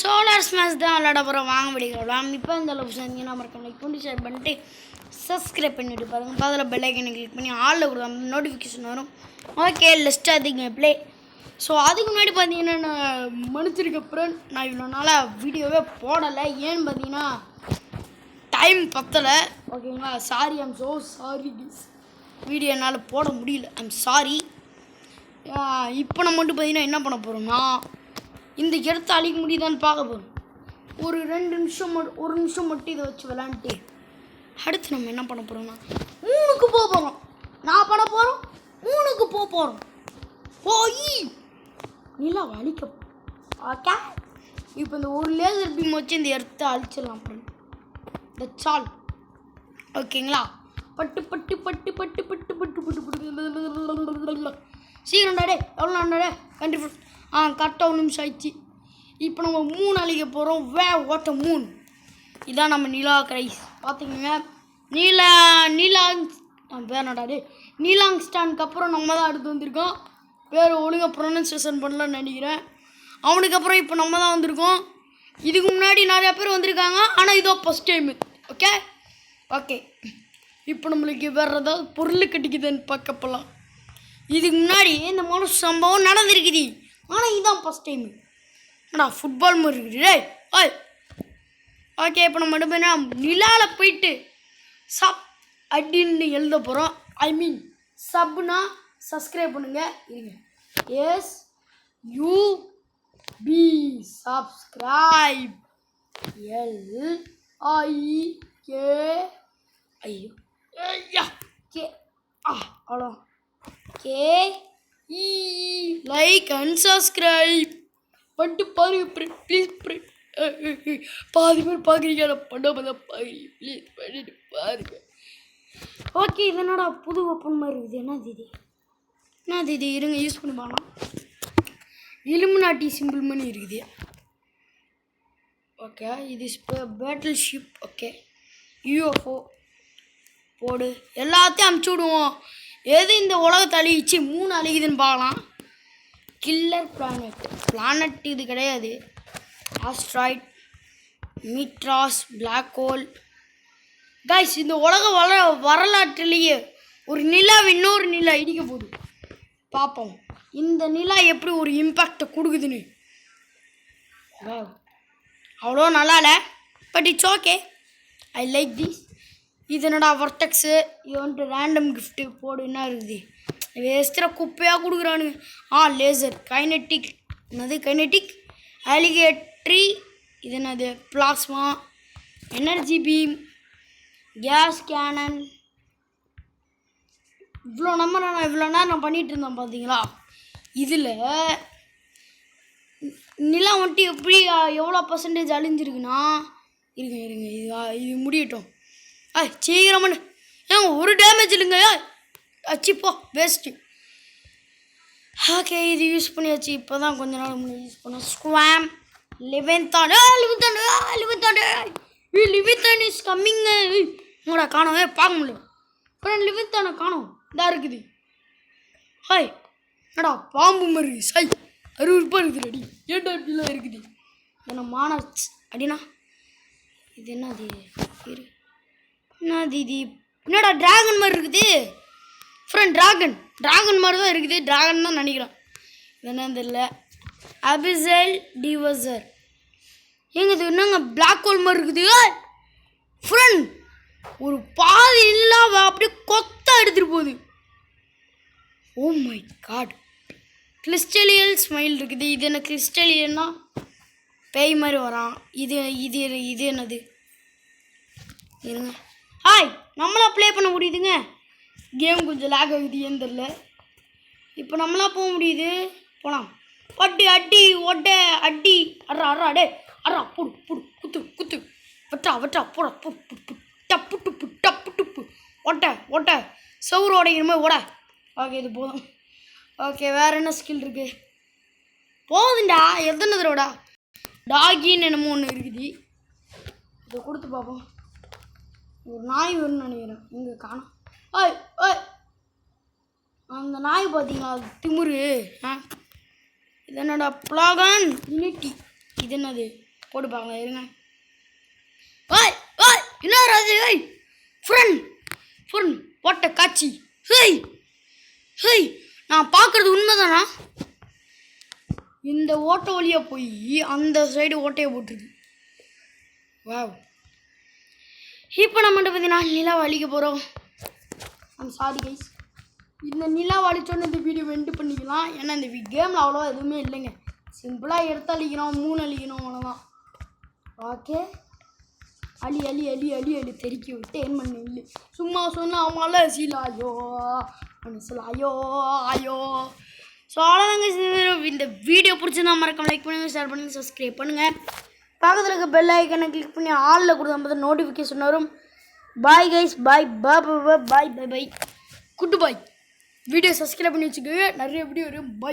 Solar smash தான் விளையாட போகிறோம். வாங்க விளையாடலாம். இப்போ இந்த அளவுக்கு செஞ்சு நம்ம லைக் பண்ணி ஷேர் பண்ணிட்டு சப்ஸ்கிரைப் பண்ணிவிட்டு பாருங்கள். அதில் பெல் ஐக்கனை கிளிக் பண்ணி ஆளில் கொடுங்க, நோட்டிஃபிகேஷன் வரும். ஓகே, லெஸ்ட் அதிக ப்ளே. ஸோ அதுக்கு முன்னாடி பார்த்தீங்கன்னா நான் மன்னிச்சிருக்கப்புறம் நான் இவ்வளோ நாளாக வீடியோவே போடலை. ஏன்னு பார்த்தீங்கன்னா டைம் பத்தலை. ஓகேங்களா, sorry, I'm so sorry. Video என்னால் போட முடியல, ஐம் சாரி. இப்போ நம்ம மட்டும் பார்த்தீங்கன்னா என்ன பண்ண போகிறோம்னா இந்த இடத்த அழிக்க முடியுதான்னு பார்க்க போகிறோம். ஒரு 2 நிமிஷம் ஒரு நிமிஷம் மட்டும் இதை வச்சு விளாண்டுட்டு அடுத்து நம்ம என்ன பண்ண போகிறோம்னா 3க்கு போக போகிறோம். நான் பண்ண போகிறோம் 3க்கு போக போகிறோம். போய் நிலா அழிக்க. ஓகே, இப்போ இந்த ஒரு லேசர் பீம் வச்சு இந்த இடத்த அழிச்சிடலாம். அப்புறம் தட்ஸ் ஆல். ஓகேங்களா, பட்டு பட்டு பட்டு பட்டு பட்டு பட்டு பட்டு பட்டு சீக்கிரம்டாடே. எவ்வளோ நாடாடே கண்டிப்பாக கரெக்டாக 1 நிமிஷம் ஆயிடுச்சு. இப்போ நம்ம 3 அழிக்க போகிறோம். ஓட்ட 3 இதான் நம்ம நிலா கிரைஸ். பார்த்துக்கோங்க, பேர் நடாடே நீலாங்ஸ்டானுக்கு அப்புறம் நம்ம தான் அடுத்து வந்திருக்கோம். பேர் ஒழுங்காக ப்ரொனன்சியேஷன் பண்ணலான்னு நினைக்கிறேன். அவனுக்கு அப்புறம் இப்போ நம்ம தான் வந்திருக்கோம். இதுக்கு முன்னாடி நிறையா பேர் வந்திருக்காங்க, ஆனால் இதோ ஃபஸ்ட் டைமு. ஓகே ஓகே, இப்போ நம்மளுக்கு வேறு ஏதாவது பொருள் கிடைக்குதுன்னு பார்க்க போகலாம். இதுக்கு முன்னாடி இந்த மாதிரி சம்பவம் நடந்திருக்குது, ஆனால் இதுதான் ஃபஸ்ட் டைமு. ஏடா ஃபுட்பால் மாதிரி இருக்குது டே. ஓய் ஓகே, இப்போ நம்ம மட்டும் நிலாவில் போயிட்டு சப் அப்படின்னு எழுத போகிறோம். ஐ மீன் சப்னா சப்ஸ்கிரைப் பண்ணுங்கள். இருங்க, S U B subscribe, LIKE ஐயோ கே அவ்வளோ KE லைக் அண்ட் சப்ஸ்கிரைப் பண்ணிட்டு பாருங்க ப்ளீஸ். பாதி பேர் பார்க்குறீங்க, நான் பண்ணாமல் தான் பார்க்குறீங்க. ப்ளீஸ் பண்ணிட்டு பாருங்க. ஓகே, இது என்னடா புது ஓப்பன் மாதிரி இருக்குது. என்ன இது இருங்க, யூஸ் பண்ணி பார்க்கலாம். இலுமினாட்டி சிம்பிள் மணி இருக்குது. ஓகே, இது பேட்டில் ஷிப். ஓகே, UFO போடு, எல்லாத்தையும் அமுச்சு விடுவோம். எது இந்த உலகத்தை அழிச்சு 3 அழிக்குதுன்னு பார்க்கலாம். கில்லர் பிளானட் இது கிடையாது. Asteroid, meteors, black hole. Guys, இந்த உலக வரலாற்றிலேயே ஒரு நிலா இன்னொரு நிலா இடிக்க போகுது. பார்ப்போம் இந்த நிலா எப்படி ஒரு இம்பேக்டை கொடுக்குதுன்னு. அவ்வளோ நல்லா இல்லை, but it's okay, I like this. இது என்னடா வர்டெக்ஸு, இது வந்துட்டு ரேண்டம் கிஃப்ட்டு போடு. என்ன இருக்குது வேஸ்ட்டாக குப்பையாக கொடுக்குறானுங்க. லேசர், கைனெட்டிக், என்னது கைனெட்டிக், அலிகேட்ரி, இது என்னது plasma, energy beam, gas cannon. இவ்வளோ நேரம் நான் பண்ணிகிட்டு இருந்தேன் பார்த்தீங்களா. இதில் நிலா வந்துட்டு எப்படி எவ்வளோ % அழிஞ்சிருக்குன்னா, இருங்க இது முடியட்டும். சீக்கிரமான ஒரு டேமேஜ் இல்லைங்க. அச்சிப்போ வேஸ்ட்டு. ஓகே, இது யூஸ் பண்ணியாச்சு. இப்போ தான் கொஞ்ச நாள் முன்னாடி யூஸ் பண்ணோம். ஸ்குவாம், லிவென்தான் இஸ் கம்மிங்க. உங்களோட காணும் பார்க்க முடியல. அப்புறம் லிவென்தானை காணும், இதாக இருக்குது. ஹாய் என்னடா பாம்பு மாதிரி சை 60 ரூபாய் இருக்குது அடி. ஏன்டா இப்படிலாம் இருக்குது. என்ன மானர்ஸ் அப்படின்னா இது என்னது இது என்னடா ட்ராகன் மாதிரி இருக்குது ஃப்ரெண்ட். ட்ராகன் மாதிரி தான் இருக்குது. ட்ராகன் தான் நினைக்கிறேன். என்னன்னு தெரியல. அபிசல் டிவசர் எங்க இது என்னங்க பிளாக் ஹோல் மாதிரி இருக்குது ஃப்ரெண்ட். ஒரு பாதி இல்லாம அப்படியே கொத்தா எடுத்துகிட்டு போகுது. Oh my god. கிறிஸ்டலியல் ஸ்மைல் இருக்குது. இது என்ன கிறிஸ்டலியன்னா பேய் மாதிரி வரான். இது என்னது இருங்க. நம்மளா ப்ளே பண்ண முடியுதுங்க. கேம் கொஞ்சம் லேக் ஆகுது, ஏன்னு தெரில. இப்போ நம்மளா போக முடியுது, போகலாம். பட்டி அடி ஒட்டை அடி அறா டே அறா புடு குத்து வட்டா போட டப்பு டப்பு ஒட்டை சவுறு உடைக்கிற மாதிரி ஓட. ஓகே, இது போதும். ஓகே, வேறு என்ன ஸ்கில் இருக்குது? போகுதுண்டா, எத்தனை தடவைடா டாகின்னு என்னமோ ஒன்று இருக்குது. இதை கொடுத்து பார்ப்போம். ஒரு நாய் வரும்னு நினைக்கிறேன். இங்கே காணும். அந்த நாய் பார்த்தீங்களா, திமுரு. இது என்னடா பிளாகன் யூனிட்டி. இது என்னது போட்டு பார்க்கலாம் இருங்க. ஓய் ஓய் என்ன ராஜு ஏய் ஃப்ரெண்ட் ஃப்ரெண்ட் போட்ட காட்சி. ஹேய் ஹேய் நான் பார்க்குறது உண்மைதானா? இந்த ஓட்டை வழியாக போய் அந்த சைடு ஓட்டையை போட்டுருக்கு. வாவ். இப்போ நம்ம பார்த்தீங்கன்னா நிலா அழிக்க போகிறோம். I'm sorry guys. இந்த நிலா அழிச்சோன்னு இந்த வீடியோ வெண்டு பண்ணிக்கலாம். ஏன்னா இந்த கேமில் அவ்வளோவா எதுவுமே இல்லைங்க. சிம்பிளாக எடுத்து அழிக்கிறோம், 3 அழிக்கணும் அவ்வளோதான். ஓகே அழி அழி அழி அழி அழி தெறிக்கி விட்டு ஏன் பண்ண இல்லை சும்மா சொன்னால் மழை சீலாயோ மனசிலாயோ ஆயோ. ஸோ அவ்வளோதாங்க. இந்த வீடியோ பிடிச்சிருந்தா மறக்காம லைக் பண்ணுங்கள், ஷேர் பண்ணுங்கள், சப்ஸ்கிரைப் பண்ணுங்கள். பக்கத்தில் இருக்க பெல் ஐக்கனை கிளிக் பண்ணி ஆலில் கொடுத்தா நோட்டிஃபிகேஷன் வரும். பாய் கைஸ், பாய் பாய் பாய் பாய் பாய் பாய் குட் பாய். வீடியோ சப்ஸ்கிரைப் பண்ணி வச்சுக்கோங்க, நிறைய வீடியோ வரும். பாய்.